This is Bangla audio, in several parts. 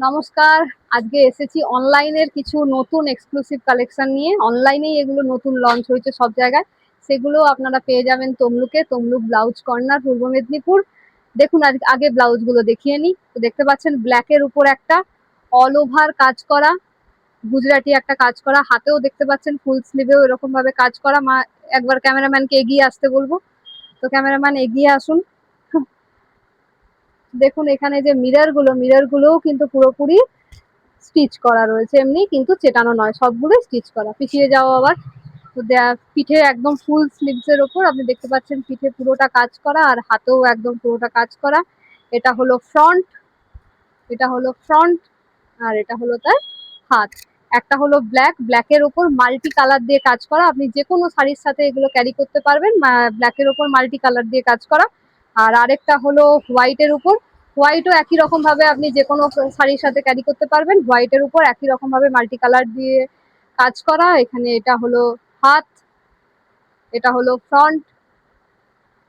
নমস্কার। আজকে এসেছি অনলাইনের কিছু নতুন এক্সক্লুসিভ কালেকশন নিয়ে। অনলাইনেই এগুলো নতুন লঞ্চ হয়েছে সব জায়গায়। সেগুলো আপনারা পেয়ে যাবেন তমলুকে, তমলুক ব্লাউজ কর্নার, পূর্ব মেদিনীপুর। দেখুন আগে ব্লাউজ গুলো দেখিয়ে নিই। তো দেখতে পাচ্ছেন ব্ল্যাকের উপর একটা অল ওভার কাজ করা, গুজরাটি একটা কাজ করা, হাতেও দেখতে পাচ্ছেন ফুল স্লিভেও এরকম ভাবে কাজ করা। একবার ক্যামেরাম্যানকে এগিয়ে আসতে বলবো। তো ক্যামেরাম্যান এগিয়ে আসুন। দেখুন এখানে যে মিরর গুলোও কিন্তু পুরোপুরি স্টিচ করা রয়েছে, এমনি কিন্তু চেটানো নয়, সবগুলোই স্টিচ করা। পিছিয়ে যাও আবার। তো পিঠে একদম ফুল স্লিভস এর ওপর আপনি দেখতে পাচ্ছেন পিঠে পুরোটা কাজ করা, আর হাতেও একদম পুরোটা কাজ করা। এটা হলো ফ্রন্ট, এটা হলো ফ্রন্ট, আর এটা হলো তার হাত। একটা হলো ব্ল্যাকের ওপর মাল্টি কালার দিয়ে কাজ করা। আপনি যে কোনো শাড়ির সাথে এগুলো ক্যারি করতে পারবেন। ব্ল্যাকের ওপর মাল্টি কালার দিয়ে কাজ করা। আর আরেকটা হলো হোয়াইটের উপর। হোয়াইটও একই রকম ভাবে আপনি যে কোনো শাড়ির সাথে ক্যারি করতে পারবেন। হোয়াইটের উপর একই রকম ভাবে মাল্টি কালার দিয়ে কাজ করা। এখানে এটা হলো হাত, এটা হলো ফ্রন্ট,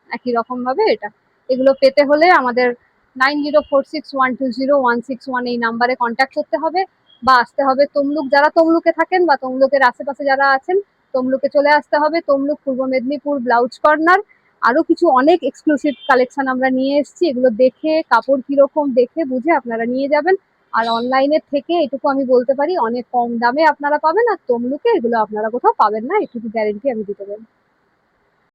একই রকম ভাবে এটা। এগুলো পেতে হলে আমাদের 9046120161 এই নাম্বারে কন্ট্যাক্ট করতে হবে, বা আসতে হবে তমলুক। যারা তমলুকে থাকেন বা তমলুকের আশেপাশে যারা আছেন, তমলুকে চলে আসতে হবে। তমলুক পূর্ব মেদিনীপুর ব্লাউজ কর্নার। আরো কিছু অনেক এক্সক্লুসিভ কালেকশন আমরা নিয়ে এসেছি। এগুলো দেখে, কাপড় কিরকম দেখে বুঝে আপনারা নিয়ে যাবেন। আর অনলাইনের থেকে এটুকু আমি বলতে পারি, অনেক কম দামে আপনারা পাবেন। আর তমলুকে এগুলো আপনারা কোথাও পাবেন না, এটুকু গ্যারেন্টি আমি দিতে পারি।